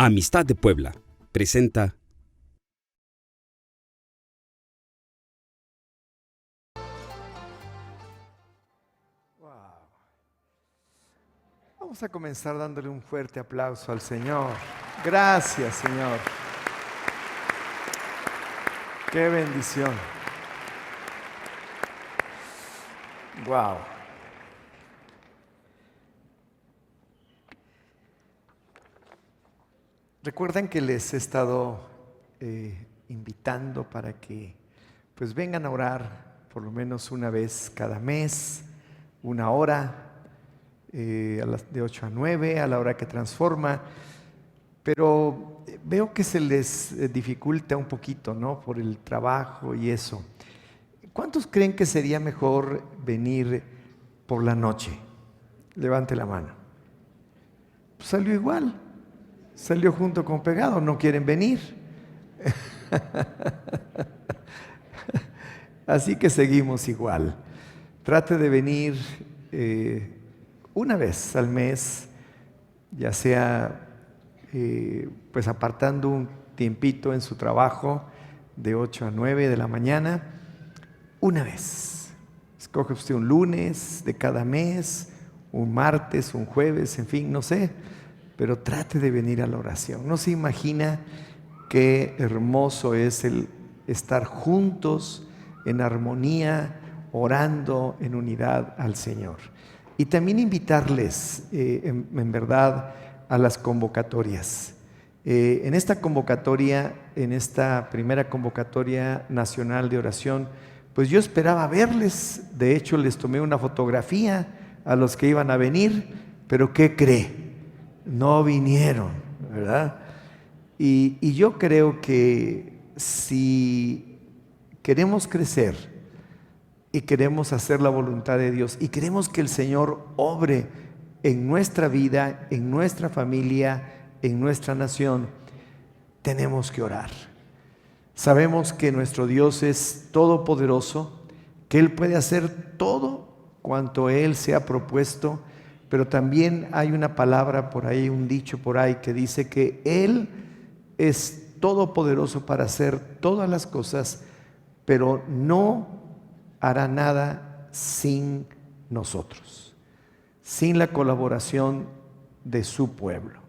Amistad de Puebla presenta Vamos a comenzar dándole un fuerte aplauso al Señor. Gracias, Señor. Qué bendición. Wow. Recuerden que les he estado invitando para que pues vengan a orar por lo menos una vez cada mes, una hora. De 8 a 9, a la hora que transforma, pero veo que se les dificulta un poquito, ¿no? Por el trabajo y eso. ¿Cuántos creen que sería mejor venir por la noche? Levante la mano. Pues salió igual, salió junto con pegado, no quieren venir. Así que seguimos igual. Trate de venir una vez al mes, ya sea pues apartando un tiempito en su trabajo de 8 a 9 de la mañana, una vez. Escoge usted un lunes de cada mes, un martes, un jueves, en fin, no sé, pero trate de venir a la oración. No se imagina qué hermoso es el estar juntos en armonía, orando en unidad al Señor. Y también invitarles, en verdad, a las convocatorias. En esta convocatoria, en esta primera convocatoria nacional de oración, pues yo esperaba verles. De hecho, les tomé una fotografía a los que iban a venir, pero ¿qué cree? No vinieron, ¿verdad? Y yo creo que si queremos crecer, y queremos hacer la voluntad de Dios y queremos que el Señor obre en nuestra vida, en nuestra familia, en nuestra nación, tenemos que orar. Sabemos que nuestro Dios es todopoderoso, que Él puede hacer todo cuanto Él se ha propuesto, pero también hay una palabra por ahí, un dicho por ahí que dice que Él es todopoderoso para hacer todas las cosas, pero no hará nada sin nosotros, sin la colaboración de su pueblo.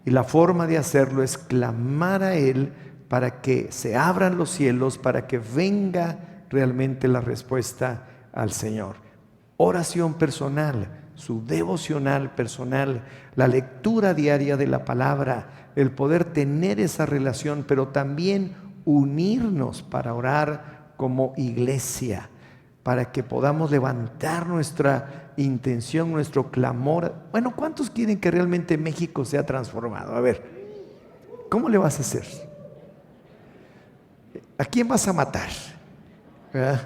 Y la forma de hacerlo es clamar a Él para que se abran los cielos, para que venga realmente la respuesta al Señor. Oración personal, su devocional personal, la lectura diaria de la palabra, el poder tener esa relación, pero también unirnos para orar como iglesia, para que podamos levantar nuestra intención, nuestro clamor. Bueno, ¿cuántos quieren que realmente México sea transformado? A ver, ¿cómo le vas a hacer? ¿A quién vas a matar? ¿Verdad?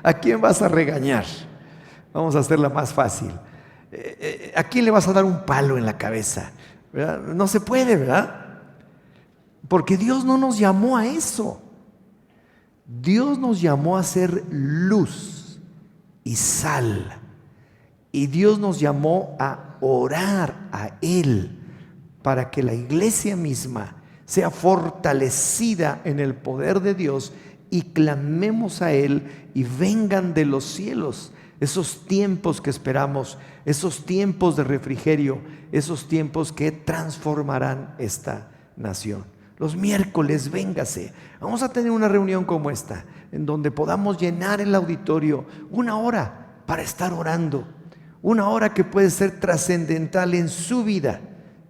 ¿A quién vas a regañar? Vamos a hacerla más fácil. ¿A quién le vas a dar un palo en la cabeza? ¿Verdad? No se puede, ¿verdad? Porque Dios no nos llamó a eso. Dios nos llamó a ser luz y sal. Y Dios nos llamó a orar a Él para que la iglesia misma sea fortalecida en el poder de Dios y clamemos a Él y vengan de los cielos esos tiempos que esperamos, esos tiempos de refrigerio, esos tiempos que transformarán esta nación. Los miércoles, véngase. Vamos a tener una reunión como esta, en donde podamos llenar el auditorio una hora para estar orando. Una hora que puede ser trascendental en su vida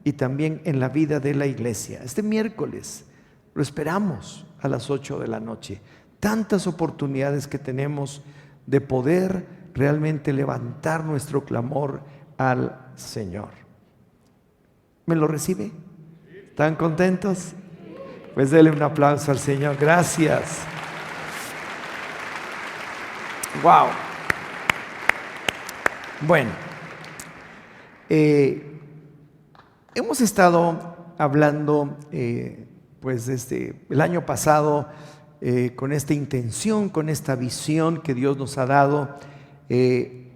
y también en la vida de la iglesia. Este miércoles lo esperamos a las 8 de la noche. Tantas oportunidades que tenemos de poder realmente levantar nuestro clamor al Señor. ¿Me lo recibe? ¿Están contentos? Pues denle un aplauso al Señor. Gracias. Wow. Bueno, hemos estado hablando pues desde el año pasado con esta intención, con esta visión que Dios nos ha dado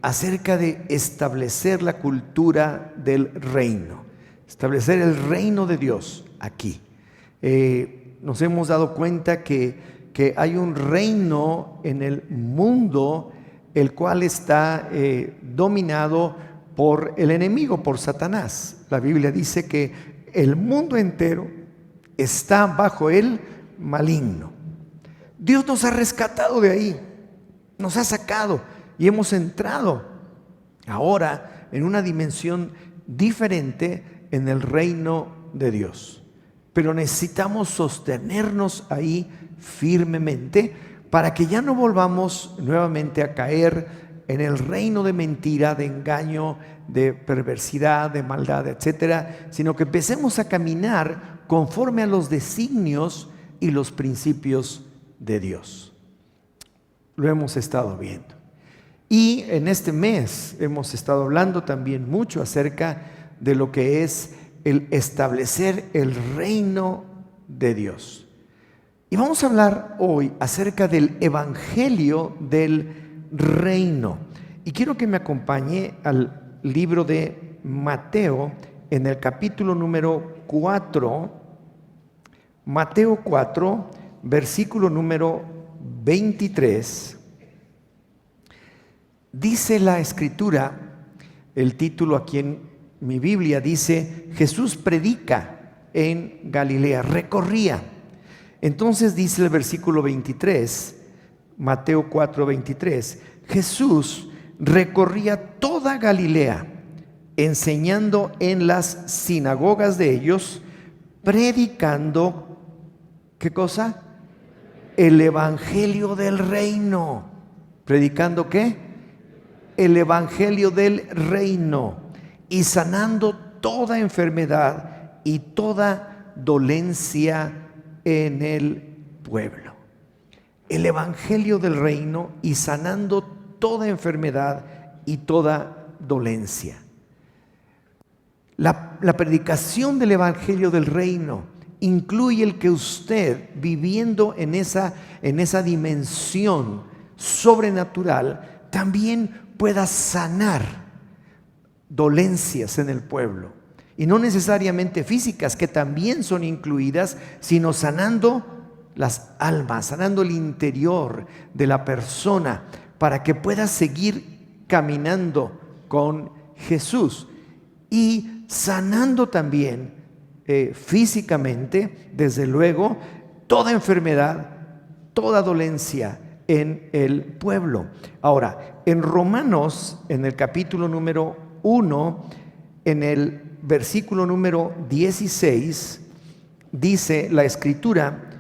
acerca de establecer la cultura del reino. establecer el reino de Dios aquí. Nos hemos dado cuenta que hay un reino en el mundo el cual está dominado por el enemigo, por Satanás. La Biblia dice que el mundo entero está bajo el maligno. Dios nos ha rescatado de ahí, nos ha sacado y hemos entrado ahora en una dimensión diferente en el reino de Dios. Pero necesitamos sostenernos ahí firmemente para que ya no volvamos nuevamente a caer en el reino de mentira, de engaño, de perversidad, de maldad, etcétera, sino que empecemos a caminar conforme a los designios y los principios de Dios. Lo hemos estado viendo. Y en este mes hemos estado hablando también mucho acerca de lo que es el establecer el reino de Dios. Y vamos a hablar hoy acerca del evangelio del reino. Y quiero que me acompañe al libro de Mateo en el capítulo número 4. Mateo 4, versículo número 23. Dice la Escritura, el título aquí en mi Biblia dice: Jesús predica en Galilea, recorría. Entonces dice el versículo 23, Mateo 4, 23, Jesús recorría toda Galilea, enseñando en las sinagogas de ellos, predicando, ¿qué cosa? El evangelio del reino. ¿Predicando qué? El evangelio del reino, y sanando toda enfermedad y toda dolencia en el pueblo. El evangelio del reino y sanando toda enfermedad y toda dolencia. La predicación del evangelio del reino incluye el que usted, viviendo en esa dimensión sobrenatural, también pueda sanar dolencias en el pueblo, y no necesariamente físicas, que también son incluidas, sino sanando las almas, sanando el interior de la persona para que pueda seguir caminando con Jesús, y sanando también físicamente, desde luego, toda enfermedad, toda dolencia en el pueblo. Ahora, en Romanos, en el capítulo número 1, en el versículo número 16, dice la Escritura,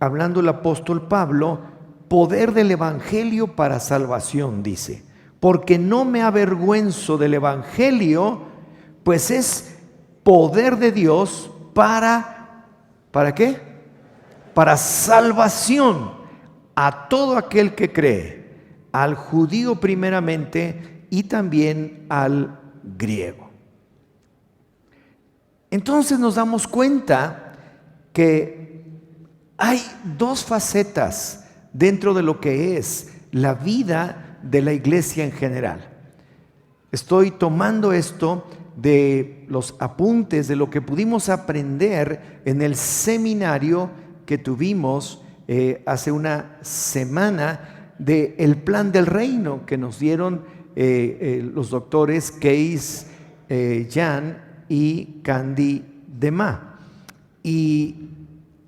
hablando el apóstol Pablo, poder del evangelio para salvación, dice, porque no me avergüenzo del evangelio, pues es poder de Dios ¿para qué? Para salvación a todo aquel que cree, al judío primeramente y también al griego. Entonces nos damos cuenta que hay dos facetas dentro de lo que es la vida de la iglesia en general. Estoy tomando esto de los apuntes de lo que pudimos aprender en el seminario que tuvimos hace una semana del plan del reino que nos dieron los doctores Case Jan y Candy Dema. Y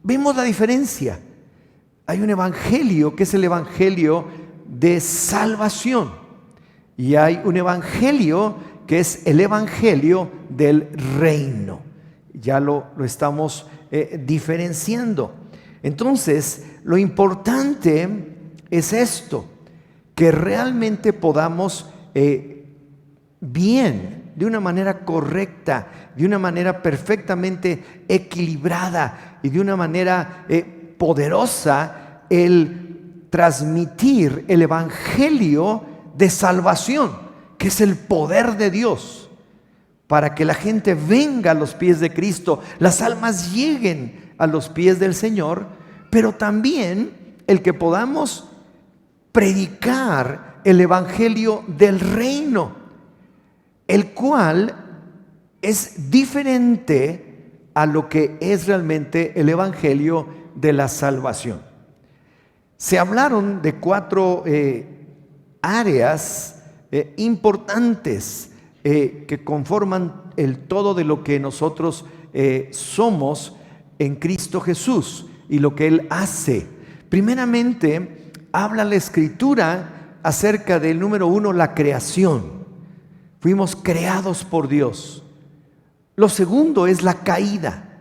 vemos la diferencia. Hay un evangelio que es el evangelio de salvación, y hay un evangelio que es el evangelio del reino. Ya lo estamos diferenciando. Entonces, lo importante es esto, que realmente podamos bien, de una manera correcta, de una manera perfectamente equilibrada y de una manera poderosa, el transmitir el evangelio de salvación, que es el poder de Dios, para que la gente venga a los pies de Cristo, las almas lleguen a los pies del Señor, pero también el que podamos predicar el evangelio del reino, el cual es diferente a lo que es realmente el Evangelio de la salvación. Se hablaron de 4 áreas importantes que conforman el todo de lo que nosotros somos en Cristo Jesús y lo que Él hace. Primeramente, habla la Escritura acerca del número 1, la creación. Fuimos creados por Dios. Lo segundo es la caída.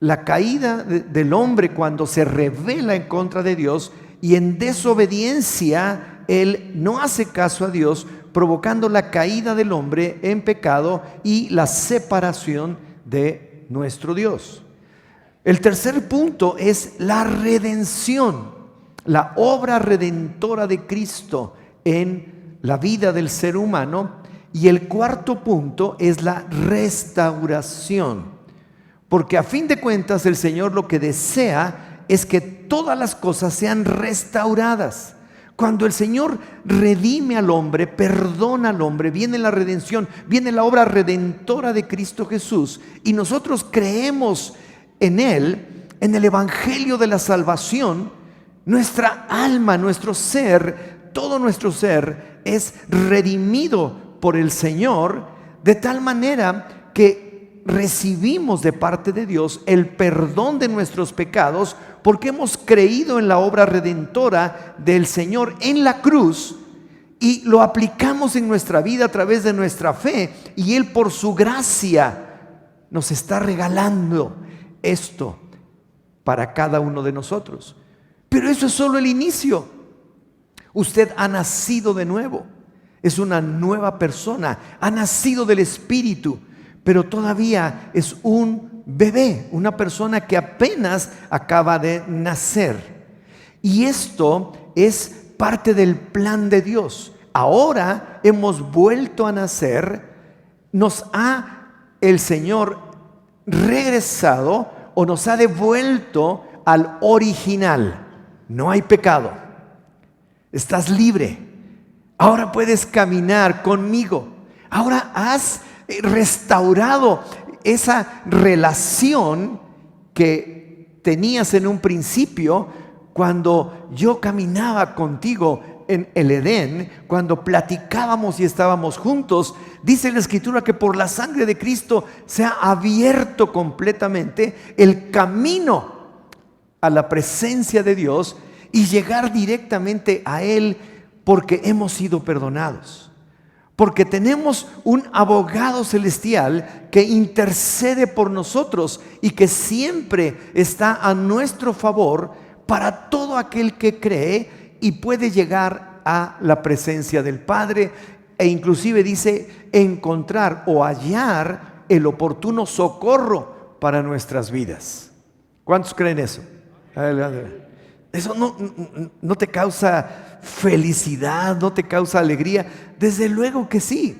La caída del hombre cuando se rebela en contra de Dios y en desobediencia él no hace caso a Dios, provocando la caída del hombre en pecado y la separación de nuestro Dios. El tercer punto es la redención, la obra redentora de Cristo en la vida del ser humano. Y el cuarto punto es la restauración. Porque a fin de cuentas el Señor lo que desea es que todas las cosas sean restauradas. Cuando el Señor redime al hombre, perdona al hombre, viene la redención, viene la obra redentora de Cristo Jesús y nosotros creemos en Él, en el Evangelio de la salvación, nuestra alma, nuestro ser, todo nuestro ser es redimido por el Señor de tal manera que recibimos de parte de Dios el perdón de nuestros pecados porque hemos creído en la obra redentora del Señor en la cruz y lo aplicamos en nuestra vida a través de nuestra fe y Él por su gracia nos está regalando esto para cada uno de nosotros. Pero eso es solo el inicio. Usted ha nacido de nuevo, es una nueva persona, ha nacido del Espíritu, pero todavía es un bebé, una persona que apenas acaba de nacer. Y esto es parte del plan de Dios. Ahora hemos vuelto a nacer, nos ha el Señor regresado o nos ha devuelto al original. No hay pecado, estás libre. Ahora puedes caminar conmigo. Ahora has restaurado esa relación que tenías en un principio cuando yo caminaba contigo en el Edén, cuando platicábamos y estábamos juntos. Dice la Escritura que por la sangre de Cristo se ha abierto completamente el camino a la presencia de Dios y llegar directamente a Él porque hemos sido perdonados. Porque tenemos un abogado celestial que intercede por nosotros y que siempre está a nuestro favor para todo aquel que cree y puede llegar a la presencia del Padre e inclusive dice encontrar o hallar el oportuno socorro para nuestras vidas. ¿Cuántos creen eso? Eso no te causa felicidad, no te causa alegría. Desde luego que sí.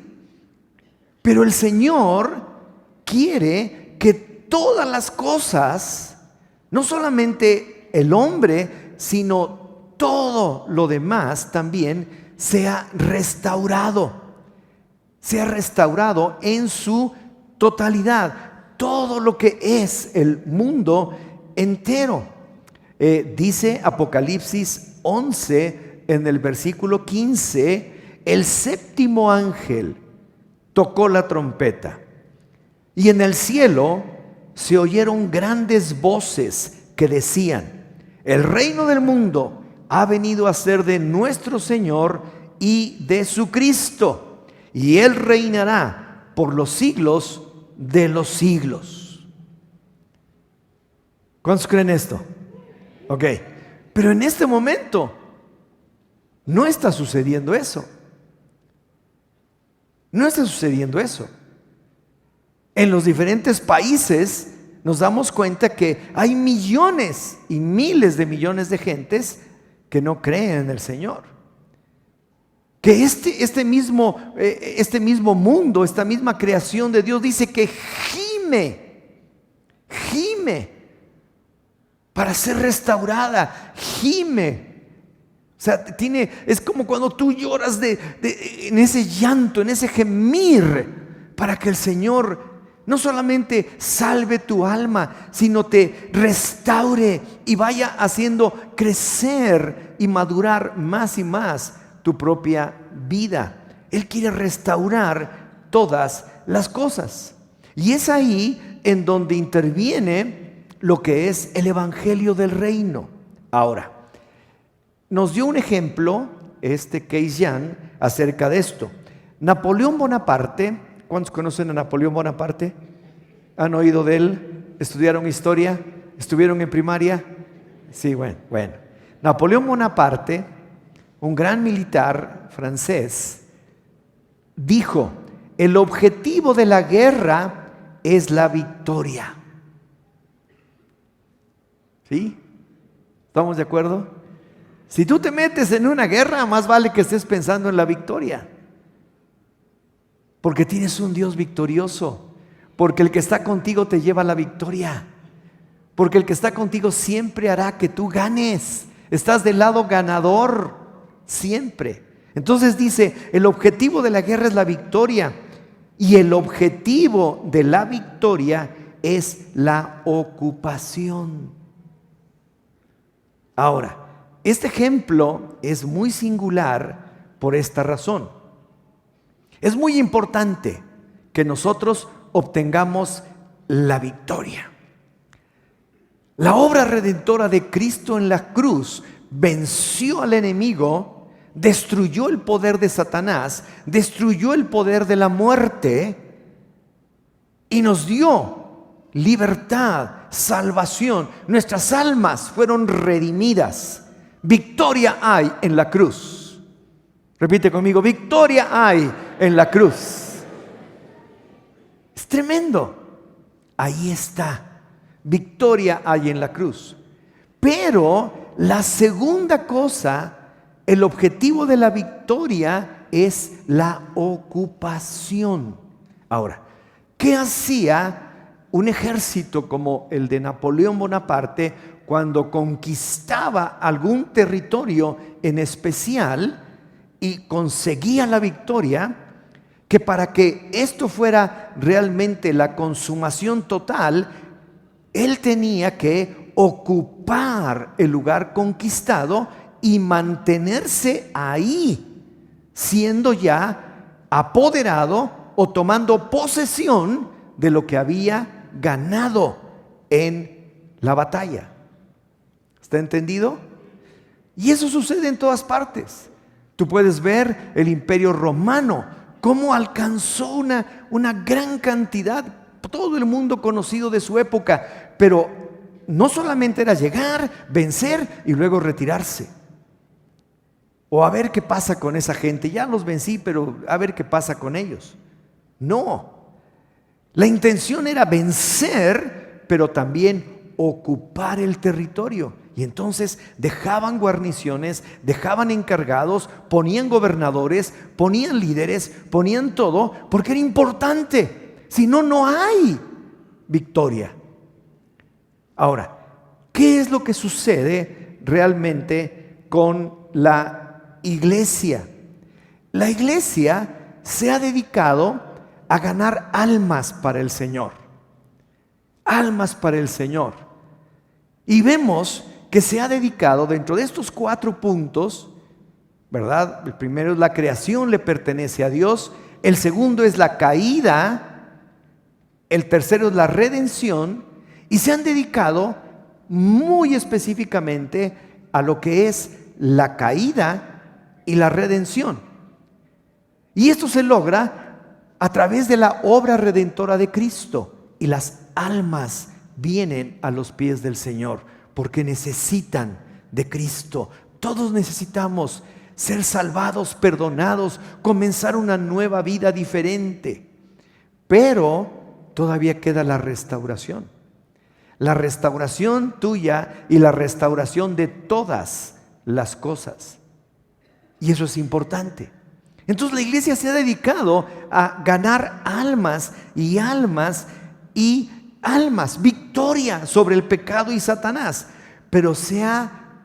Pero el Señor quiere que todas las cosas, no solamente el hombre, sino todo lo demás también sea restaurado. Sea restaurado en su totalidad. Todo lo que es el mundo entero. Dice Apocalipsis 11 en el versículo 15, el séptimo ángel tocó la trompeta y en el cielo se oyeron grandes voces que decían: el reino del mundo ha venido a ser de nuestro Señor y de su Cristo, y Él reinará por los siglos de los siglos. ¿Cuántos creen esto? Ok, pero en este momento no está sucediendo eso. No está sucediendo eso. En los diferentes países nos damos cuenta que hay millones y miles de millones de gentes que no creen en el Señor. Que este mismo mundo, esta misma creación de Dios dice que gime para ser restaurada, gime. O sea, es como cuando tú lloras en ese llanto, en ese gemir, para que el Señor no solamente salve tu alma, sino te restaure y vaya haciendo crecer y madurar más y más tu propia vida. Él quiere restaurar todas las cosas. Y es ahí en donde interviene lo que es el evangelio del reino. Ahora, nos dio un ejemplo, Kees Jan, acerca de esto. Napoleón Bonaparte, ¿cuántos conocen a Napoleón Bonaparte? ¿Han oído de él? ¿Estudiaron historia? ¿Estuvieron en primaria? Sí, bueno. Napoleón Bonaparte, un gran militar francés, dijo: el objetivo de la guerra es la victoria. ¿Sí? ¿Estamos de acuerdo? Si tú te metes en una guerra, más vale que estés pensando en la victoria. Porque tienes un Dios victorioso. Porque el que está contigo te lleva a la victoria. Porque el que está contigo siempre hará que tú ganes. Estás del lado ganador, siempre. Entonces dice, el objetivo de la guerra es la victoria. Y el objetivo de la victoria es la ocupación. Ahora, este ejemplo es muy singular por esta razón. Es muy importante que nosotros obtengamos la victoria. La obra redentora de Cristo en la cruz venció al enemigo, destruyó el poder de Satanás, destruyó el poder de la muerte y nos dio libertad, salvación. Nuestras almas fueron redimidas. Victoria hay en la cruz. Repite conmigo, victoria hay en la cruz. Es tremendo. Ahí está. Victoria hay en la cruz. Pero la segunda cosa, el objetivo de la victoria es la ocupación. Ahora, ¿qué hacía un ejército como el de Napoleón Bonaparte cuando conquistaba algún territorio en especial y conseguía la victoria? Que para que esto fuera realmente la consumación total, él tenía que ocupar el lugar conquistado y mantenerse ahí, siendo ya apoderado o tomando posesión de lo que había ganado en la batalla. ¿Está entendido? Y eso sucede en todas partes. Tú puedes ver el Imperio Romano, cómo alcanzó una gran cantidad, todo el mundo conocido de su época, pero no solamente era llegar, vencer y luego retirarse. O a ver qué pasa con esa gente. Ya los vencí, pero a ver qué pasa con ellos. No. La intención era vencer, pero también ocupar el territorio. Y entonces dejaban guarniciones, dejaban encargados, ponían gobernadores, ponían líderes, ponían todo, porque era importante. Si no, no hay victoria. Ahora, ¿qué es lo que sucede realmente con la iglesia? La iglesia se ha dedicado a ganar almas para el Señor. Almas para el Señor. Y vemos que se ha dedicado dentro de estos 4 puntos, ¿verdad? El primero es la creación, le pertenece a Dios. El segundo es la caída. El tercero es la redención. Y se han dedicado muy específicamente a lo que es la caída y la redención. Y esto se logra a través de la obra redentora de Cristo. Y las almas vienen a los pies del Señor porque necesitan de Cristo. Todos necesitamos ser salvados, perdonados, comenzar una nueva vida diferente. Pero todavía queda la restauración. La restauración tuya y la restauración de todas las cosas. Y eso es importante. Entonces la iglesia se ha dedicado a ganar almas y almas y almas, victoria sobre el pecado y Satanás, pero se ha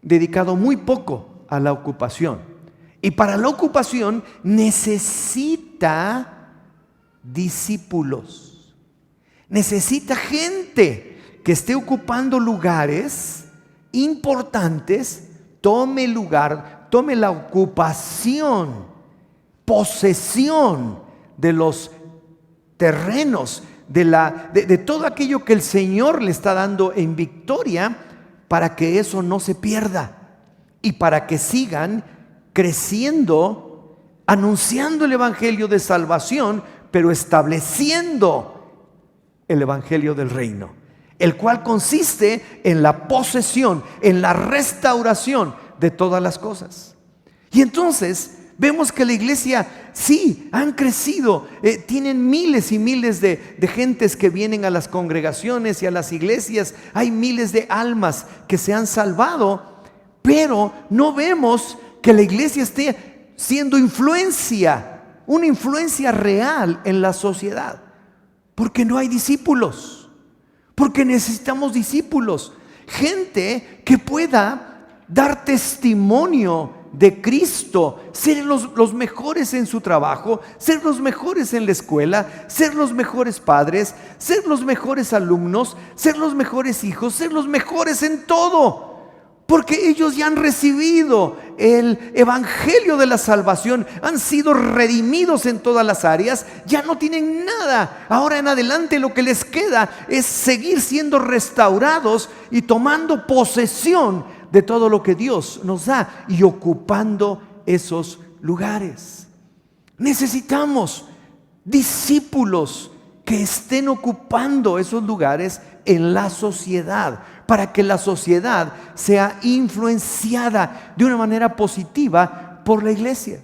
dedicado muy poco a la ocupación. Y para la ocupación necesita discípulos. necesita gente que esté ocupando lugares importantes, tome la ocupación, posesión de los terrenos, de todo aquello que el Señor le está dando en victoria, para que eso no se pierda y para que sigan creciendo, anunciando el evangelio de salvación, pero estableciendo el evangelio del reino, el cual consiste en la posesión, en la restauración de todas las cosas. Y entonces vemos que la iglesia sí han crecido, tienen miles y miles de gentes que vienen a las congregaciones y a las iglesias, hay miles de almas que se han salvado, pero no vemos que la iglesia esté siendo una influencia real en la sociedad, porque no hay discípulos, porque necesitamos discípulos, gente que pueda dar testimonio de Cristo, ser los mejores en su trabajo, ser los mejores en la escuela, ser los mejores padres, ser los mejores alumnos, ser los mejores hijos, ser los mejores en todo, porque ellos ya han recibido el evangelio de la salvación, han sido redimidos en todas las áreas, ya no tienen nada. Ahora en adelante lo que les queda es seguir siendo restaurados y tomando posesión de todo lo que Dios nos da y ocupando esos lugares. Necesitamos discípulos que estén ocupando esos lugares en la sociedad, para que la sociedad sea influenciada de una manera positiva por la iglesia.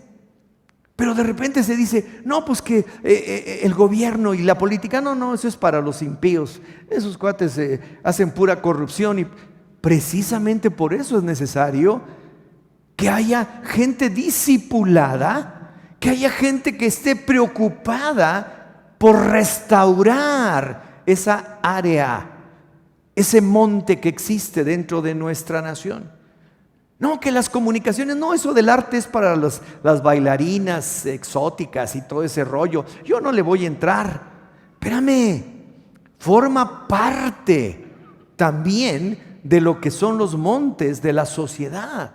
Pero de repente se dice, no, pues que el gobierno y la política, no, eso es para los impíos, esos cuates hacen pura corrupción. Y precisamente por eso es necesario que haya gente discipulada, que haya gente que esté preocupada por restaurar esa área, ese monte que existe dentro de nuestra nación. No, que las comunicaciones, no, eso del arte es para las bailarinas exóticas y todo ese rollo. Yo no le voy a entrar. Espérame, forma parte también de lo que son los montes de la sociedad,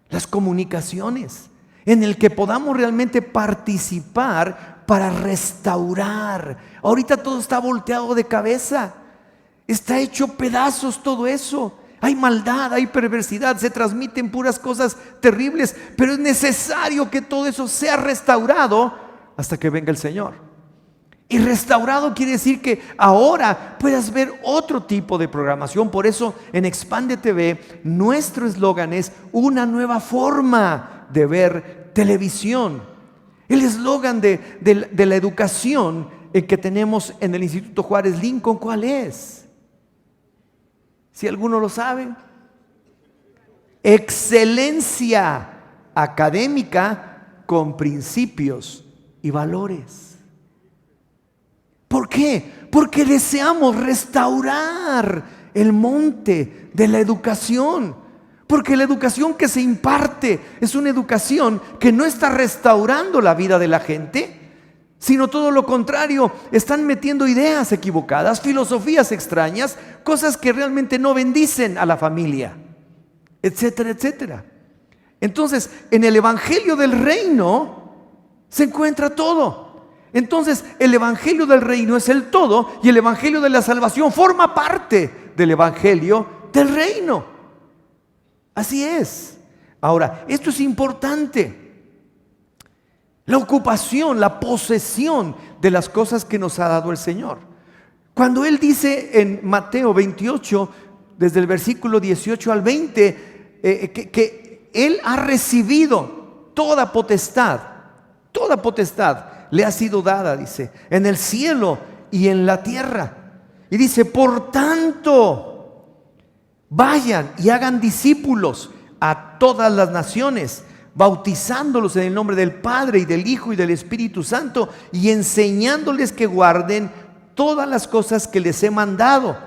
las comunicaciones, en el que podamos realmente participar para restaurar. Ahorita todo está volteado de cabeza, está hecho pedazos todo eso. Hay maldad, hay perversidad, se transmiten puras cosas terribles, pero es necesario que todo eso sea restaurado hasta que venga el Señor. Y restaurado quiere decir que ahora puedas ver otro tipo de programación. Por eso en Expande TV nuestro eslogan es una nueva forma de ver televisión. El eslogan de la educación que tenemos en el Instituto Juárez Lincoln, ¿cuál es? Si alguno lo sabe. Excelencia académica con principios y valores. ¿Por qué? Porque deseamos restaurar el monte de la educación. Porque la educación que se imparte es una educación que no está restaurando la vida de la gente, sino todo lo contrario, están metiendo ideas equivocadas, filosofías extrañas, cosas que realmente no bendicen a la familia, etcétera, etcétera. Entonces, en el evangelio del reino se encuentra todo. Entonces, el evangelio del reino es el todo y el evangelio de la salvación forma parte del evangelio del reino. Así es. Ahora, esto es importante. La ocupación, la posesión de las cosas que nos ha dado el Señor. Cuando Él dice en Mateo 28, desde el versículo 18 al 20, que Él ha recibido toda potestad le ha sido dada, dice, en el cielo y en la tierra. Y dice, por tanto, vayan y hagan discípulos a todas las naciones, bautizándolos en el nombre del Padre y del Hijo y del Espíritu Santo, y enseñándoles que guarden todas las cosas que les he mandado.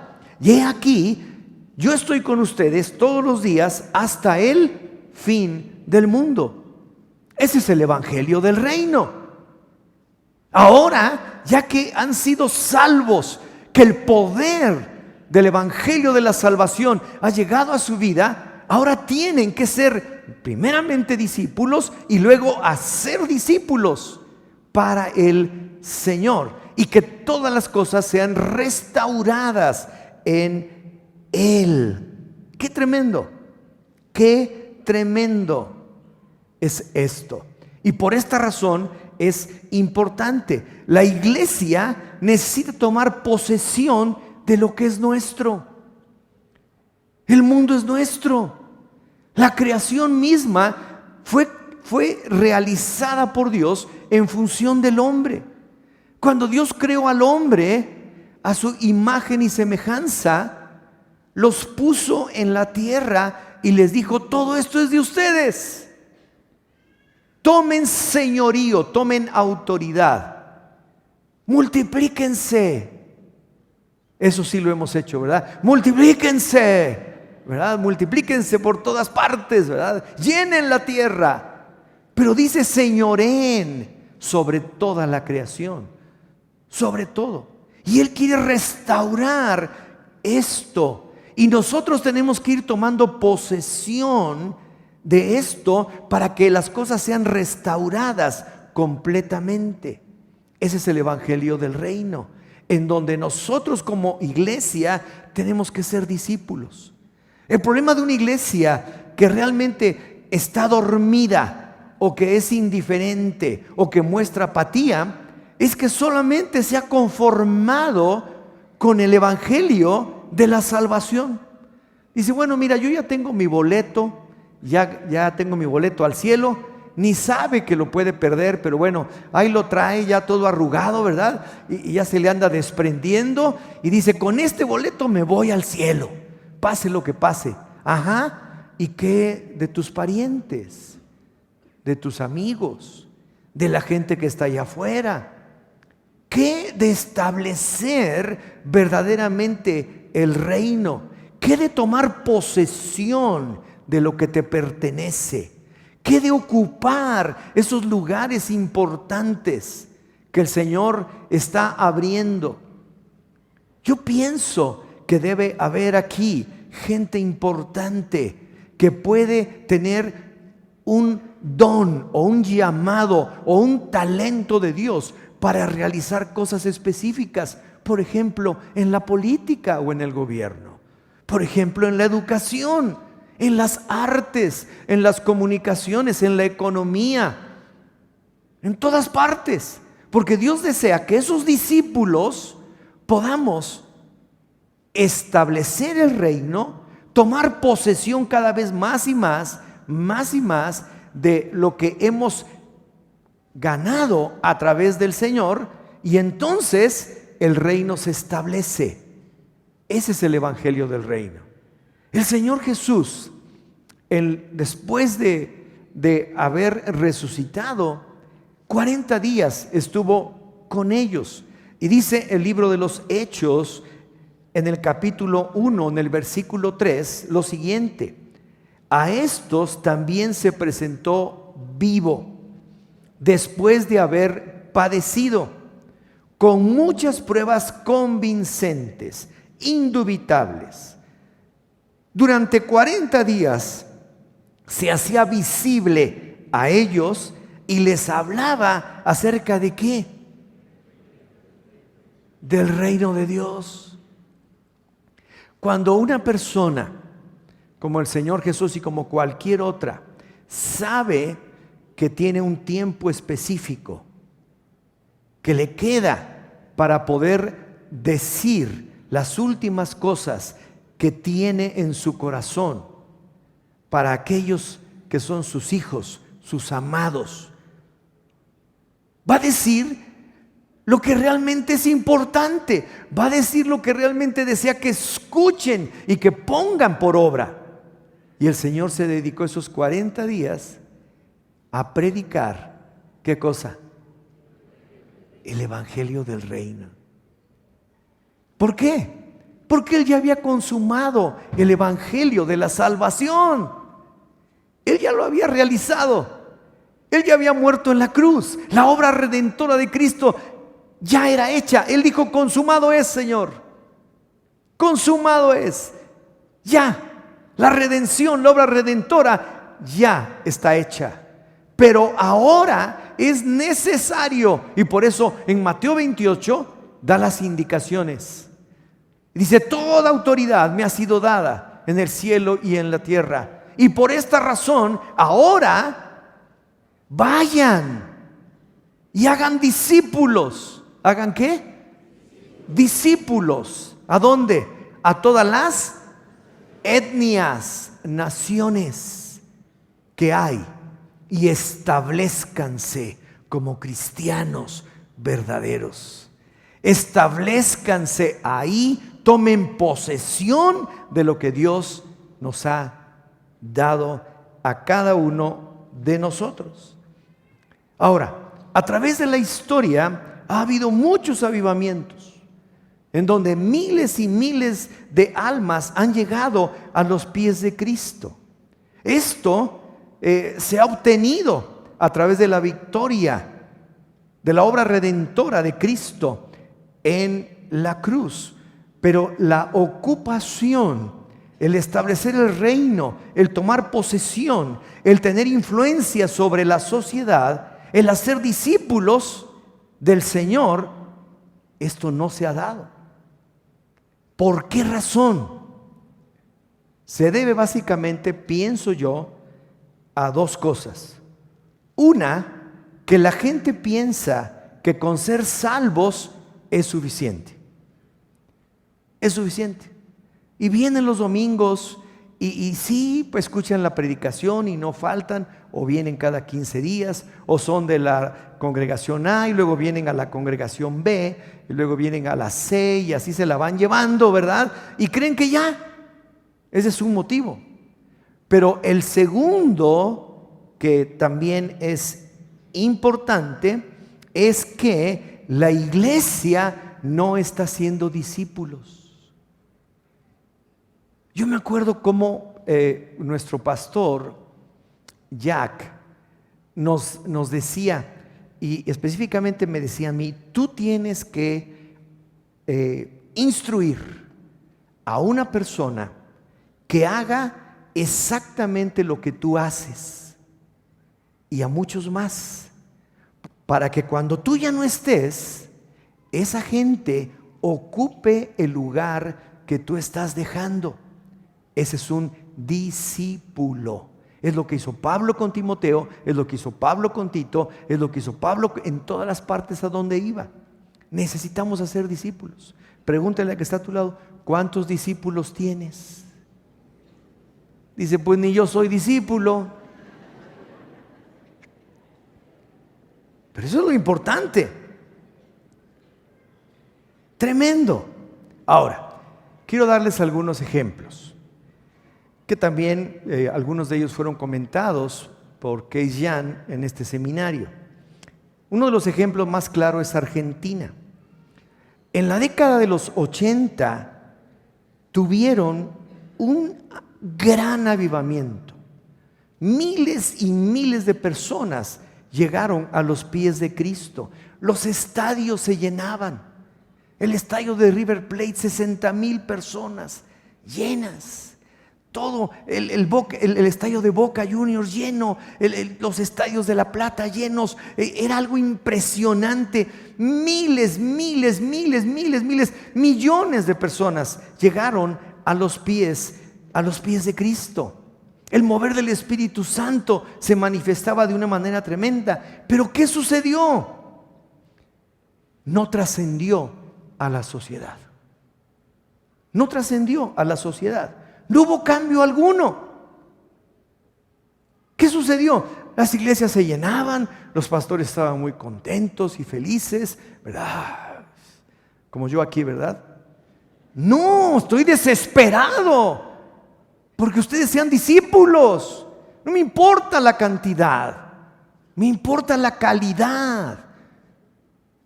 Y he aquí, yo estoy con ustedes todos los días hasta el fin del mundo. Ese es el evangelio del reino. Ahora, ya que han sido salvos, que el poder del Evangelio de la salvación ha llegado a su vida, ahora tienen que ser primeramente discípulos y luego hacer discípulos para el Señor, y que todas las cosas sean restauradas en Él. ¡Qué tremendo! ¡Qué tremendo es esto! Y por esta razón es importante. La iglesia necesita tomar posesión de lo que es nuestro. El mundo es nuestro. La creación misma fue realizada por Dios en función del hombre. Cuando Dios creó al hombre a su imagen y semejanza, los puso en la tierra y les dijo: todo esto es de ustedes. Tomen señorío, tomen autoridad, multiplíquense. Eso sí lo hemos hecho, ¿verdad? Multiplíquense, ¿verdad? Multiplíquense por todas partes, ¿verdad? Llenen la tierra. Pero dice: señoreen sobre toda la creación, sobre todo. Y Él quiere restaurar esto. Y nosotros tenemos que ir tomando posesión de esto para que las cosas sean restauradas completamente. Ese es el Evangelio del Reino, en donde nosotros como iglesia tenemos que ser discípulos. El problema de una iglesia que realmente está dormida, o que es indiferente, o que muestra apatía, es que solamente se ha conformado con el Evangelio de la salvación. Dice: bueno, mira, yo ya tengo mi boleto, ya tengo mi boleto al cielo. Ni sabe que lo puede perder, pero bueno, ahí lo trae ya todo arrugado, ¿verdad? Y ya se le anda desprendiendo y dice: con este boleto me voy al cielo, pase lo que pase. Ajá, ¿y qué de tus parientes, de tus amigos, de la gente que está allá afuera? ¿Qué de establecer verdaderamente el reino? ¿Qué de tomar posesión de lo que te pertenece? ¿Qué de ocupar esos lugares importantes que el Señor está abriendo? Yo pienso que debe haber aquí gente importante que puede tener un don o un llamado o un talento de Dios para realizar cosas específicas. Por ejemplo, en la política o en el gobierno. Por ejemplo, en la educación, en las artes, en las comunicaciones, en la economía, en todas partes. Porque Dios desea que esos discípulos podamos establecer el reino, tomar posesión cada vez más y más de lo que hemos ganado a través del Señor, y entonces el reino se establece. Ese es el Evangelio del Reino. El Señor Jesús, después de haber resucitado, 40 días estuvo con ellos. Y dice el libro de los Hechos, en el capítulo 1, en el versículo 3, lo siguiente: a estos también se presentó vivo, después de haber padecido, con muchas pruebas convincentes, indubitables. Durante 40 días se hacía visible a ellos y les hablaba acerca de ¿qué? Del reino de Dios. Cuando una persona, como el Señor Jesús y como cualquier otra, sabe que tiene un tiempo específico que le queda para poder decir las últimas cosas que tiene en su corazón para aquellos que son sus hijos, sus amados, va a decir lo que realmente es importante, va a decir lo que realmente desea que escuchen y que pongan por obra. Y el Señor se dedicó esos 40 días a predicar, ¿qué cosa? El Evangelio del Reino. ¿Por qué? Porque Él ya había consumado el Evangelio de la salvación. Él ya lo había realizado. Él ya había muerto en la cruz. La obra redentora de Cristo ya era hecha. Él dijo, consumado es, Señor. Consumado es. Ya. La redención, la obra redentora, ya está hecha. Pero ahora es necesario. Y por eso en Mateo 28 da las indicaciones. Dice, toda autoridad me ha sido dada en el cielo y en la tierra. Y por esta razón, ahora vayan y hagan discípulos. ¿Hagan qué? Discípulos. ¿A dónde? A todas las etnias, naciones que hay, y establezcanse como cristianos verdaderos. Establezcanse ahí, tomen posesión de lo que Dios nos ha dado a cada uno de nosotros. Ahora, a través de la historia ha habido muchos avivamientos en donde miles y miles de almas han llegado a los pies de Cristo. Esto se ha obtenido a través de la victoria de la obra redentora de Cristo en la cruz. Pero la ocupación, el establecer el reino, el tomar posesión, el tener influencia sobre la sociedad, el hacer discípulos del Señor, esto no se ha dado. ¿Por qué razón? Se debe básicamente, pienso yo, a dos cosas. Una, que la gente piensa que con ser salvos es suficiente. Es suficiente. Y vienen los domingos y sí, pues escuchan la predicación y no faltan, o vienen cada 15 días, o son de la congregación A y luego vienen a la congregación B y luego vienen a la C y así se la van llevando, ¿verdad? Y creen que ya, ese es un motivo. Pero el segundo, que también es importante, es que la iglesia no está haciendo discípulos. Yo me acuerdo cómo nuestro pastor Jack nos decía, y específicamente me decía a mí, tú tienes que instruir a una persona que haga exactamente lo que tú haces, y a muchos más, para que cuando tú ya no estés, esa gente ocupe el lugar que tú estás dejando. Ese es un discípulo. Es lo que hizo Pablo con Timoteo, es lo que hizo Pablo con Tito, es lo que hizo Pablo en todas las partes a donde iba. Necesitamos hacer discípulos. Pregúntale al que está a tu lado, ¿cuántos discípulos tienes? Dice, pues ni yo soy discípulo. Pero eso es lo importante. Tremendo. Ahora, quiero darles algunos ejemplos, que también algunos de ellos fueron comentados por Kees Jan en este seminario. Uno de los ejemplos más claros es Argentina. En la década de los 80 tuvieron un gran avivamiento. Miles y miles de personas llegaron a los pies de Cristo. Los estadios se llenaban. El estadio de River Plate, 60,000 personas llenas. Todo el estadio de Boca Juniors lleno, los estadios de La Plata llenos. Era algo impresionante. Miles, millones de personas llegaron a los pies de Cristo. El mover del Espíritu Santo se manifestaba de una manera tremenda. Pero ¿qué sucedió? No trascendió a la sociedad. No trascendió a la sociedad. No hubo cambio alguno. ¿Qué sucedió? Las iglesias se llenaban, los pastores estaban muy contentos y felices, ¿verdad? Como yo aquí, ¿verdad? No, estoy desesperado porque ustedes sean discípulos. No me importa la cantidad, me importa la calidad.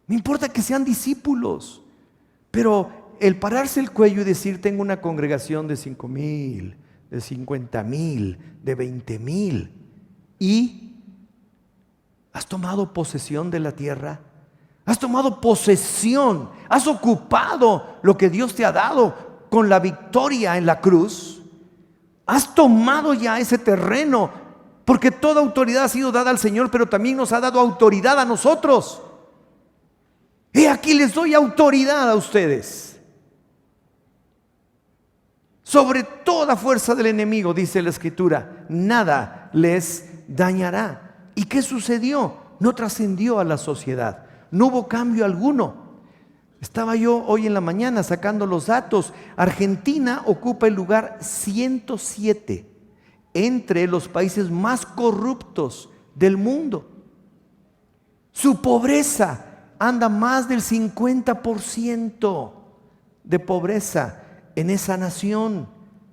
Me importa que sean discípulos. Pero el pararse el cuello y decir, tengo una congregación de 5,000, de 50,000, de 20,000, y has tomado posesión de la tierra, Has tomado posesión, has ocupado lo que Dios te ha dado con la victoria en la cruz. Has tomado ya ese terreno, porque toda autoridad ha sido dada al Señor, pero también nos ha dado autoridad a nosotros. Y aquí les doy autoridad a ustedes sobre toda fuerza del enemigo, dice la Escritura. Nada les dañará. ¿Y qué sucedió? No trascendió a la sociedad. No hubo cambio alguno. Estaba yo hoy en la mañana sacando los datos. Argentina ocupa el lugar 107 entre los países más corruptos del mundo. Su pobreza anda más del 50% de pobreza en esa nación.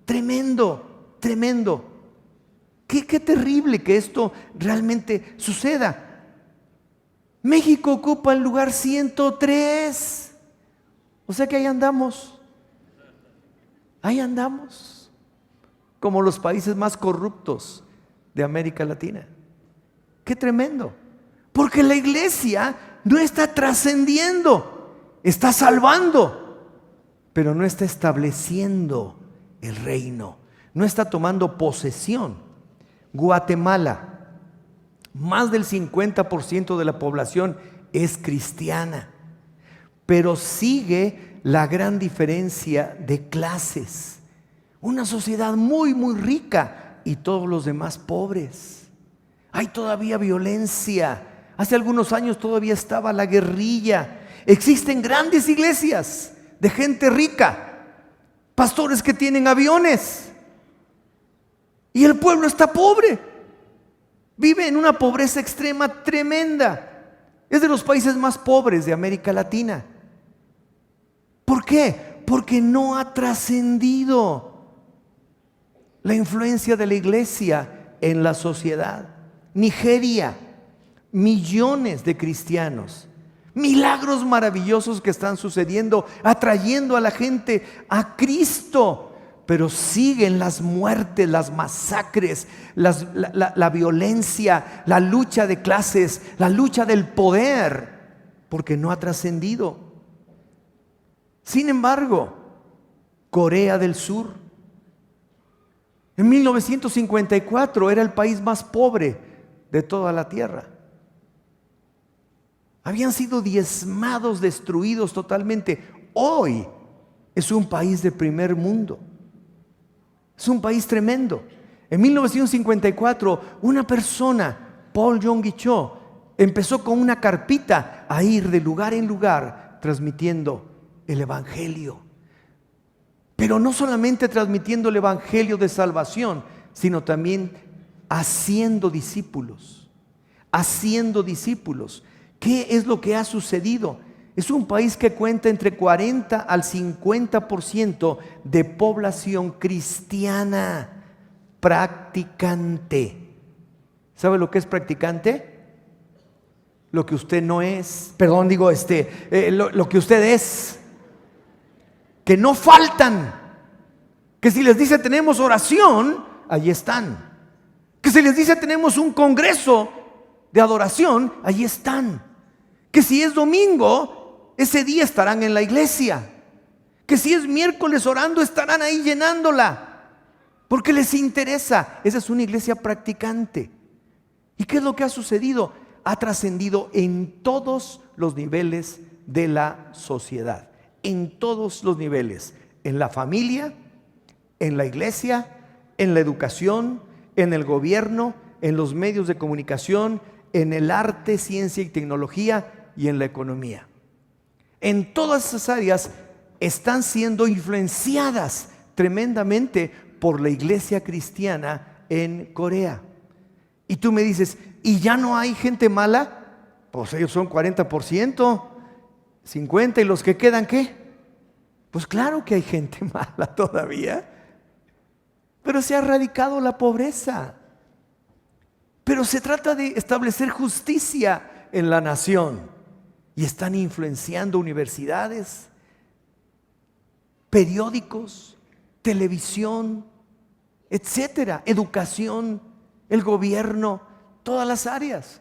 Tremendo, tremendo. Qué terrible que esto realmente suceda. México ocupa el lugar 103. O sea que ahí andamos. Ahí andamos. Como los países más corruptos de América Latina. Qué tremendo. Porque la iglesia no está trascendiendo, está salvando, pero no está estableciendo el reino, no está tomando posesión. Guatemala, más del 50% de la población es cristiana, pero sigue la gran diferencia de clases. Una sociedad muy, muy rica y todos los demás pobres. Hay todavía violencia. Hace algunos años todavía estaba la guerrilla. Existen grandes iglesias de gente rica, pastores que tienen aviones, y el pueblo está pobre. Vive en una pobreza extrema tremenda. Es de los países más pobres de América Latina. ¿Por qué? Porque no ha trascendido la influencia de la iglesia en la sociedad. Nigeria, millones de cristianos, milagros maravillosos que están sucediendo, atrayendo a la gente a Cristo. Pero siguen las muertes, las masacres, la violencia, la lucha de clases, la lucha del poder, porque no ha trascendido. Sin embargo, Corea del Sur, en 1954 era el país más pobre de toda la tierra. Habían sido diezmados, destruidos totalmente. Hoy es un país de primer mundo. Es un país tremendo. En 1954, una persona, Paul Yonggi Cho, empezó con una carpita a ir de lugar en lugar transmitiendo el evangelio. Pero no solamente transmitiendo el evangelio de salvación, sino también haciendo discípulos. Haciendo discípulos. ¿Qué es lo que ha sucedido? Es un país que cuenta entre 40 al 50% de población cristiana practicante. ¿Sabe lo que es practicante? Lo que usted no es. Perdón, digo lo que usted es. Que no faltan. Que si les dice tenemos oración, allí están. Que si les dice tenemos un congreso de adoración, allí están. Que si es domingo, ese día estarán en la iglesia. Que si es miércoles orando, estarán ahí llenándola, porque les interesa. Esa es una iglesia practicante. ¿Y qué es lo que ha sucedido? Ha trascendido en todos los niveles de la sociedad. En todos los niveles. En la familia, en la iglesia, en la educación, en el gobierno, en los medios de comunicación, en el arte, ciencia y tecnología y en la economía. En todas esas áreas están siendo influenciadas tremendamente por la iglesia cristiana en Corea. Y tú me dices, ¿y ya no hay gente mala? Pues ellos son 40%, 50%, ¿y los que quedan qué? Pues claro que hay gente mala todavía, pero se ha erradicado la pobreza. Pero se trata de establecer justicia en la nación. Y están influenciando universidades, periódicos, televisión, etcétera, educación, el gobierno, todas las áreas.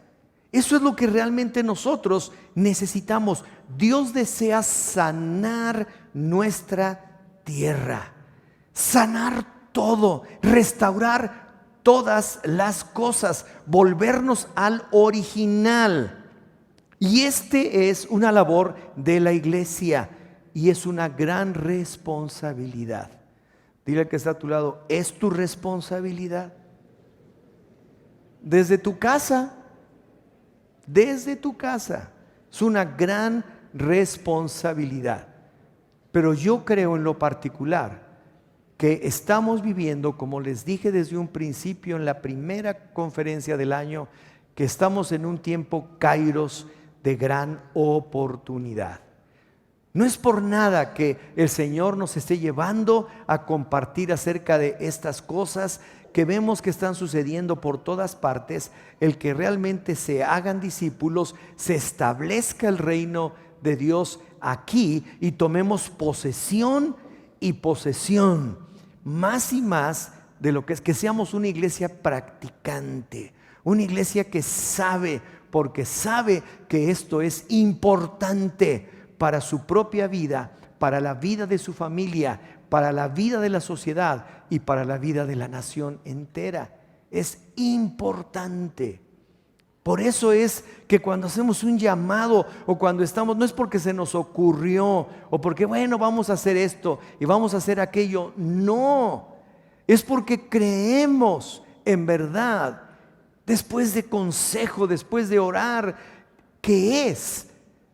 Eso es lo que realmente nosotros necesitamos. Dios desea sanar nuestra tierra, sanar todo, restaurar todas las cosas, volvernos al original. Y este es una labor de la iglesia y es una gran responsabilidad. Dile al que está a tu lado, ¿es tu responsabilidad? Desde tu casa. Desde tu casa. Es una gran responsabilidad. Pero yo creo en lo particular que estamos viviendo, como les dije desde un principio en la primera conferencia del año, que estamos en un tiempo kairos de gran oportunidad. No es por nada que el Señor nos esté llevando a compartir acerca de estas cosas que vemos que están sucediendo por todas partes, el que realmente se hagan discípulos, se establezca el reino de Dios aquí y tomemos posesión y posesión, más y más de lo que es, que seamos una iglesia practicante, una iglesia que sabe, porque sabe que esto es importante para su propia vida, para la vida de su familia, para la vida de la sociedad y para la vida de la nación entera. Es importante. Por eso es que cuando hacemos un llamado o cuando estamos, no es porque se nos ocurrió o porque bueno, vamos a hacer esto y vamos a hacer aquello. No, es porque creemos en verdad, después de consejo, después de orar, que es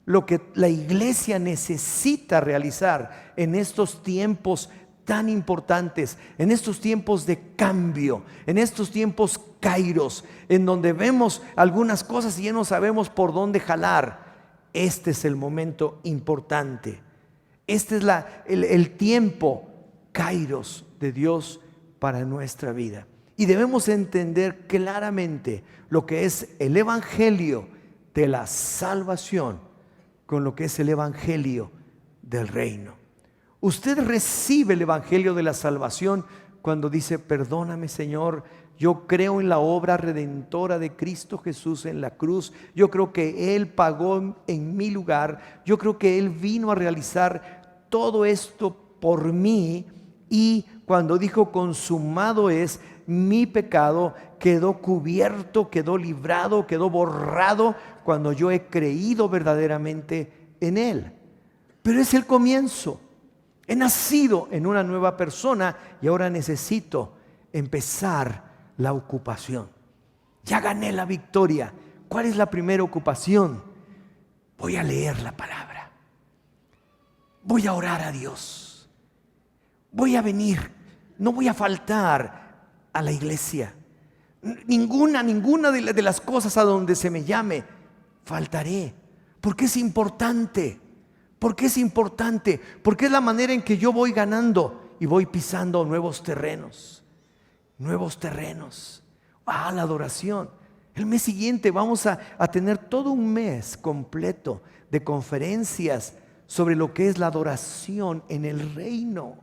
lo que la iglesia necesita realizar en estos tiempos tan importantes, en estos tiempos de cambio, en estos tiempos kairos, en donde vemos algunas cosas y ya no sabemos por dónde jalar. Este es el momento importante. Este es el tiempo kairos de Dios para nuestra vida. Y debemos entender claramente lo que es el evangelio de la salvación con lo que es el evangelio del reino. Usted recibe el evangelio de la salvación cuando dice: perdóname, Señor, yo creo en la obra redentora de Cristo Jesús en la cruz, yo creo que Él pagó en mi lugar, yo creo que Él vino a realizar todo esto por mí, y cuando dijo consumado es, mi pecado quedó cubierto, quedó librado, quedó borrado cuando yo he creído verdaderamente en Él. Pero es el comienzo. He nacido en una nueva persona y ahora necesito empezar la ocupación. Ya gané la victoria. ¿Cuál es la primera ocupación? Voy a leer la palabra. Voy a orar a Dios. Voy a venir. No voy a faltar a la iglesia. Ninguna de las cosas a donde se me llame, faltaré. Porque es importante. Porque es importante. Porque es la manera en que yo voy ganando y voy pisando nuevos terrenos. Nuevos terrenos. La adoración. El mes siguiente vamos a tener todo un mes completo de conferencias sobre lo que es la adoración en el reino.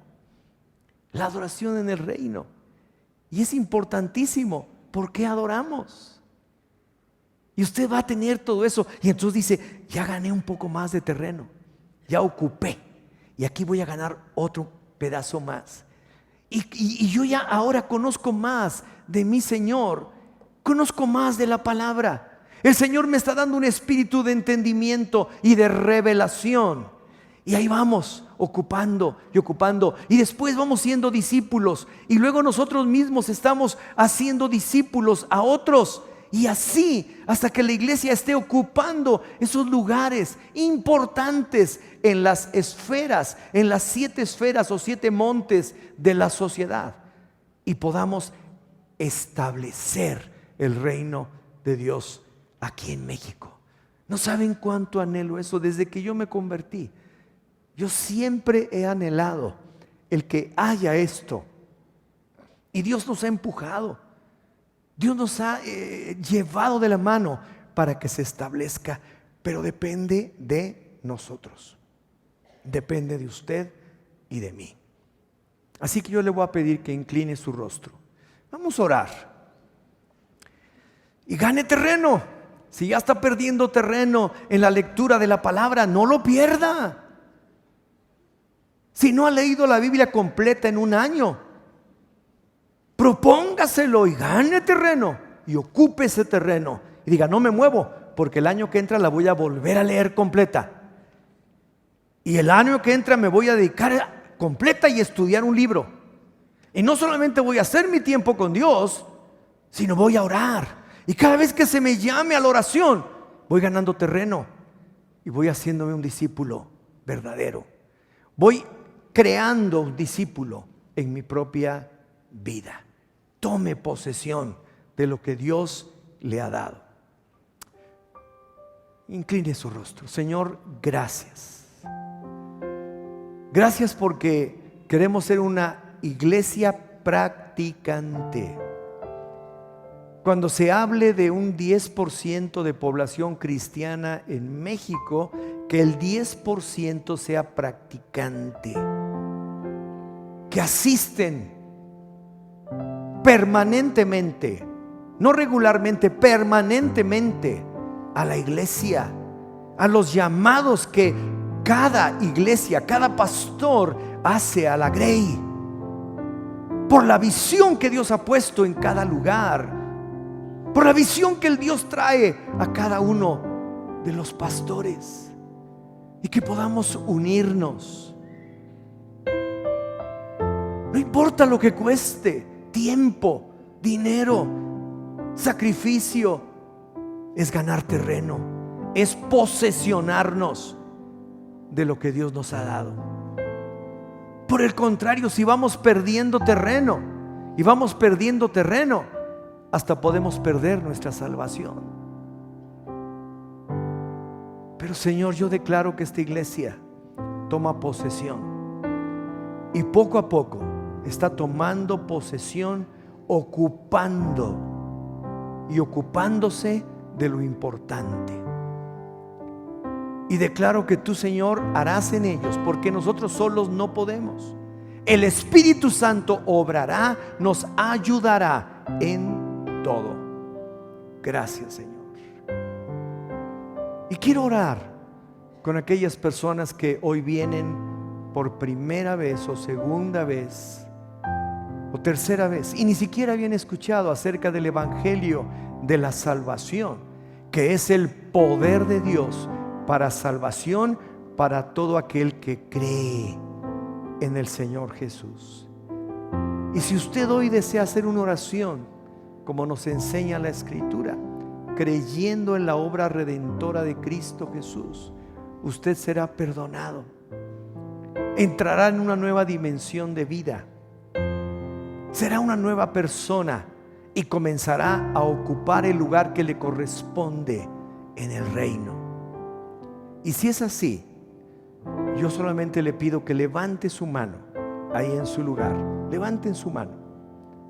La adoración en el reino. Y es importantísimo. ¿Por qué adoramos? Y usted va a tener todo eso. Y entonces dice: ya gané un poco más de terreno. Ya ocupé. Y aquí voy a ganar otro pedazo más. Y yo ya ahora conozco más de mi Señor. Conozco más de la palabra. El Señor me está dando un espíritu de entendimiento y de revelación. Y ahí vamos, ocupando y ocupando. Y después vamos siendo discípulos. Y luego nosotros mismos estamos haciendo discípulos a otros. Y así hasta que la iglesia esté ocupando esos lugares importantes en las esferas, en las 7 esferas o 7 montes de la sociedad. Y podamos establecer el reino de Dios aquí en México. No saben cuánto anhelo eso desde que yo me convertí. Yo siempre he anhelado el que haya esto. Y Dios nos ha empujado. Dios nos ha llevado de la mano para que se establezca. Pero depende de nosotros. Depende de usted y de mí. Así que yo le voy a pedir que incline su rostro. Vamos a orar. Y gane terreno. Si ya está perdiendo terreno en la lectura de la palabra, no lo pierda. Si no ha leído la Biblia completa en un año, propóngaselo y gane terreno y ocupe ese terreno. Y diga, no me muevo, porque el año que entra la voy a volver a leer completa. Y el año que entra me voy a dedicar completa y estudiar un libro. Y no solamente voy a hacer mi tiempo con Dios, sino voy a orar. Y cada vez que se me llame a la oración, voy ganando terreno y voy haciéndome un discípulo verdadero. Voy creando un discípulo en mi propia vida. Tome posesión de lo que Dios le ha dado. Incline su rostro. Señor, gracias. Gracias porque queremos ser una iglesia practicante. Cuando se hable de un 10% de población cristiana en México, que el 10% sea practicante, que asisten permanentemente, no regularmente, permanentemente a la iglesia, a los llamados que cada iglesia, cada pastor hace a la Grey, por la visión que Dios ha puesto en cada lugar, por la visión que el Dios trae a cada uno de los pastores, y que podamos unirnos. No importa lo que cueste, tiempo, dinero, sacrificio, es ganar terreno, es posesionarnos de lo que Dios nos ha dado. Por el contrario, si vamos perdiendo terreno y vamos perdiendo terreno, hasta podemos perder nuestra salvación. Pero Señor, yo declaro que esta iglesia toma posesión y poco a poco está tomando posesión, ocupando y ocupándose de lo importante. Y declaro que tú, Señor, harás en ellos, porque nosotros solos no podemos. El Espíritu Santo obrará, nos ayudará en todo. Gracias, Señor. Y quiero orar con aquellas personas que hoy vienen por primera vez o segunda vez o tercera vez y ni siquiera habían escuchado acerca del evangelio de la salvación, que es el poder de Dios para salvación para todo aquel que cree en el Señor Jesús. Y si usted hoy desea hacer una oración como nos enseña la Escritura, creyendo en la obra redentora de Cristo Jesús, usted será perdonado, entrará en una nueva dimensión de vida, será una nueva persona y comenzará a ocupar el lugar que le corresponde en el reino. Y si es así, yo solamente le pido que levante su mano ahí en su lugar. Levanten su mano,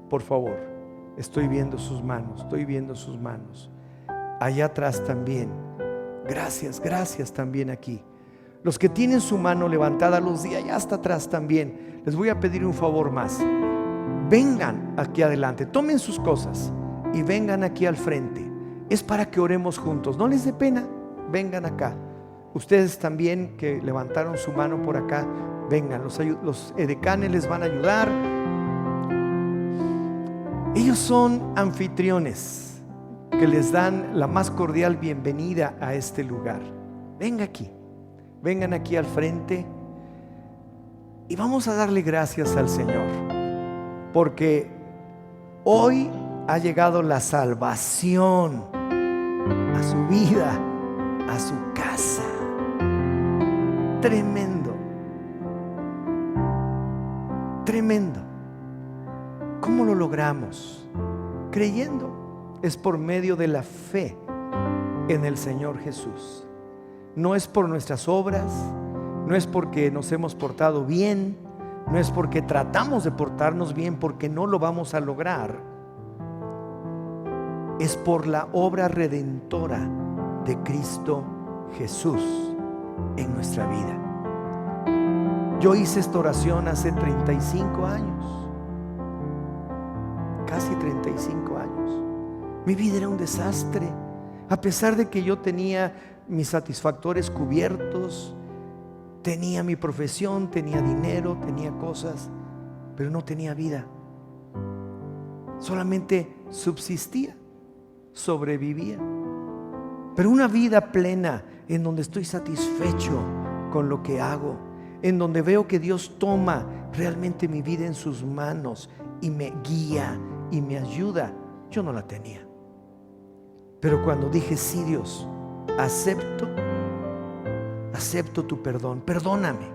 por favor. Estoy viendo sus manos, estoy viendo sus manos. Allá atrás también. Gracias, gracias también aquí. Los que tienen su mano levantada, los de allá hasta atrás también. Les voy a pedir un favor más. Vengan aquí adelante, tomen sus cosas y vengan aquí al frente. Es para que oremos juntos. No les dé pena, vengan acá. Ustedes también que levantaron su mano por acá, vengan. Los edecanes les van a ayudar. Ellos son anfitriones que les dan la más cordial bienvenida a este lugar. Vengan aquí al frente y vamos a darle gracias al Señor, porque hoy ha llegado la salvación a su vida, a su casa. Tremendo, tremendo. ¿Cómo lo logramos? Creyendo. Es por medio de la fe en el Señor Jesús. No es por nuestras obras, no es porque nos hemos portado bien, no es porque tratamos de portarnos bien, porque no lo vamos a lograr. Es por la obra redentora de Cristo Jesús en nuestra vida. Yo hice esta oración hace 35 años, casi 35 años. Mi vida era un desastre. A pesar de que yo tenía mis satisfactores cubiertos, tenía mi profesión, tenía dinero, tenía cosas, pero no tenía vida. Solamente subsistía, sobrevivía. Pero una vida plena en donde estoy satisfecho con lo que hago, en donde veo que Dios toma realmente mi vida en sus manos y me guía y me ayuda, yo no la tenía. Pero cuando dije, sí, Dios, acepto tu perdón, perdóname,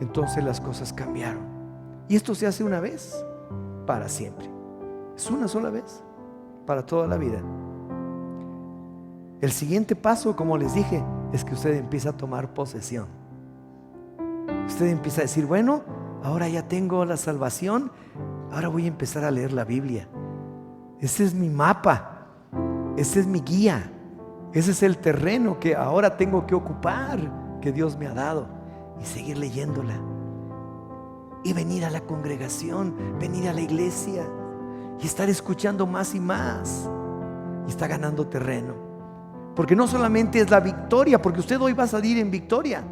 entonces las cosas cambiaron. Y esto se hace una vez para siempre. Es una sola vez para toda la vida. El siguiente paso, como les dije, es que usted empieza a tomar posesión. Usted empieza a decir, bueno, ahora ya tengo la salvación, ahora voy a empezar a leer la Biblia. Ese es mi mapa, ese es mi guía, ese es el terreno que ahora tengo que ocupar, que Dios me ha dado, y seguir leyéndola. Y venir a la congregación, venir a la iglesia y estar escuchando más y más. Y está ganando terreno. Porque no solamente es la victoria, porque usted hoy va a salir en victoria.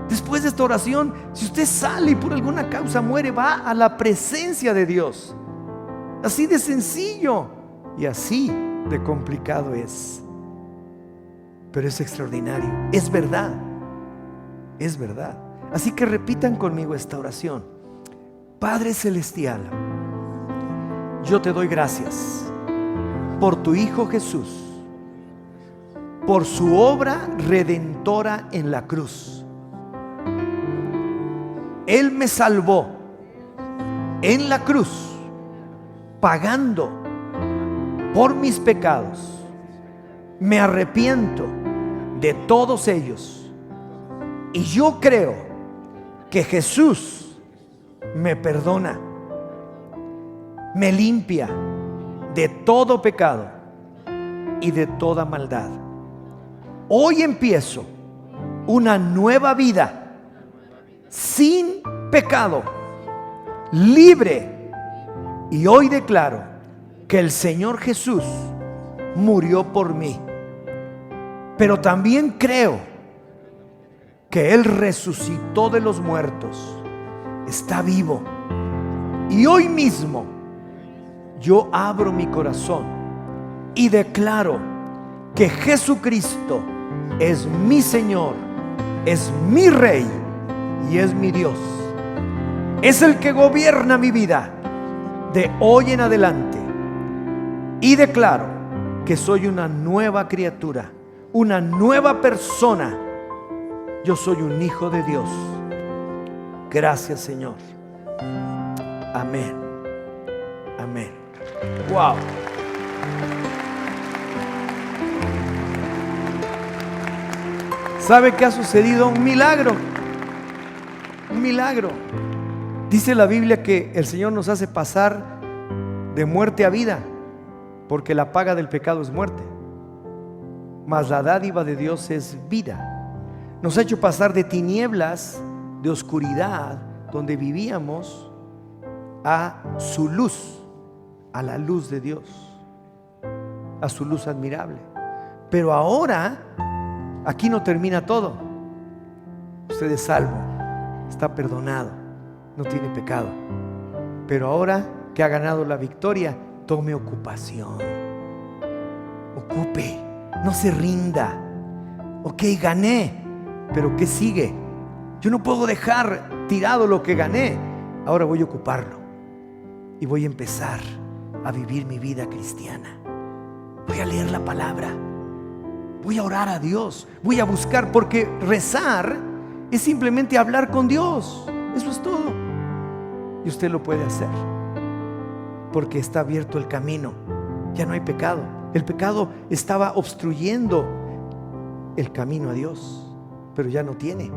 Después de esta oración, si usted sale y por alguna causa muere, va a la presencia de Dios. Así de sencillo y así de complicado es. Pero es extraordinario, es verdad. Es verdad. Así que repitan conmigo esta oración. Padre Celestial, yo te doy gracias por tu Hijo Jesús, por su obra redentora en la cruz. Él me salvó en la cruz, pagando por mis pecados. Me arrepiento de todos ellos y yo creo que Jesús me perdona, me limpia de todo pecado y de toda maldad. Hoy empiezo una nueva vida sin pecado, libre, y hoy declaro que el Señor Jesús murió por mí. Pero también creo que Él resucitó de los muertos, está vivo, y hoy mismo yo abro mi corazón y declaro que Jesucristo es mi Señor, es mi Rey y es mi Dios. Es el que gobierna mi vida de hoy en adelante. Y declaro que soy una nueva criatura, una nueva persona. Yo soy un hijo de Dios. Gracias, Señor. Amén. Amén. Wow. ¿Sabe qué ha sucedido? Un milagro. Un milagro. Dice la Biblia que el Señor nos hace pasar de muerte a vida, porque la paga del pecado es muerte, mas la dádiva de Dios es vida. Nos ha hecho pasar de tinieblas, de oscuridad, donde vivíamos, a su luz, a la luz de Dios, a su luz admirable. Pero ahora, aquí no termina todo. Usted es salvo, está perdonado, no tiene pecado. Pero ahora que ha ganado la victoria, tome ocupación. Ocupe, no se rinda. Ok, gané, pero ¿qué sigue? Yo no puedo dejar tirado lo que gané. Ahora voy a ocuparlo y voy a empezar a vivir mi vida cristiana. Voy a leer la palabra, voy a orar a Dios, voy a buscar, porque rezar es simplemente hablar con Dios. Eso es todo. Y usted lo puede hacer porque está abierto el camino. Ya no hay pecado. El pecado estaba obstruyendo el camino a Dios, pero ya no tiene.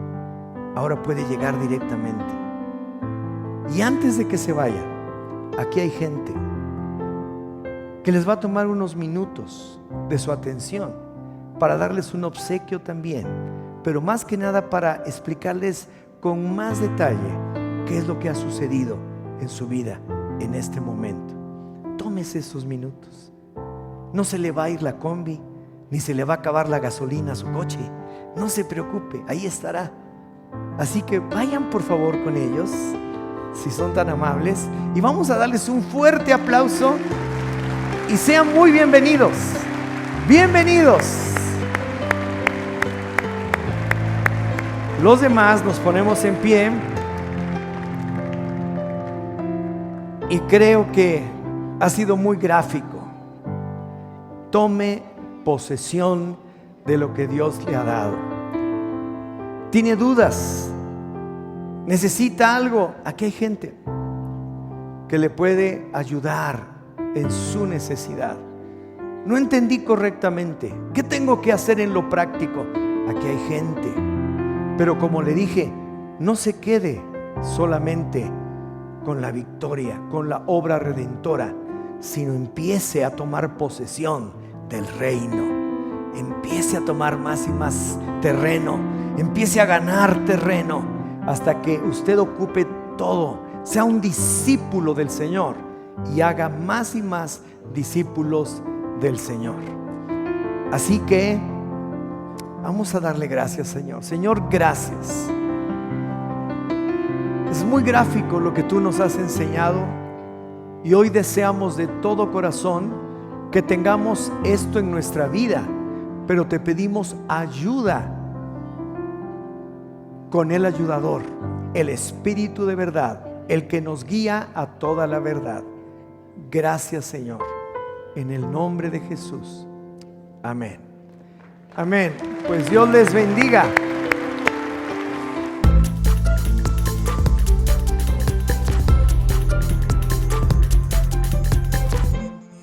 Ahora puede llegar directamente. Y antes de que se vaya, aquí hay gente que les va a tomar unos minutos de su atención para darles un obsequio también, pero más que nada para explicarles con más detalle qué es lo que ha sucedido en su vida en este momento. Tómese esos minutos. No se le va a ir la combi, ni se le va a acabar la gasolina a su coche. No se preocupe, ahí estará. Así que vayan por favor con ellos, si son tan amables, y vamos a darles un fuerte aplauso y sean muy bienvenidos. Bienvenidos. Los demás nos ponemos en pie y creo que ha sido muy gráfico. Tome posesión de lo que Dios le ha dado. ¿Tiene dudas? ¿Necesita algo? Aquí hay gente que le puede ayudar en su necesidad. No entendí correctamente. ¿Qué tengo que hacer en lo práctico? Aquí hay gente. Pero como le dije, no se quede solamente con la victoria, con la obra redentora, sino empiece a tomar posesión del reino. Empiece a tomar más y más terreno. Empiece a ganar terreno hasta que usted ocupe todo. Sea un discípulo del Señor y haga más y más discípulos del Señor. Así que vamos a darle gracias, Señor. Señor, gracias. Es muy gráfico lo que tú nos has enseñado y hoy deseamos de todo corazón que tengamos esto en nuestra vida, pero te pedimos ayuda con el ayudador, el Espíritu de verdad, el que nos guía a toda la verdad. Gracias, Señor, en el nombre de Jesús. Amén. Amén. Pues Dios les bendiga.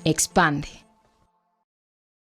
Expande.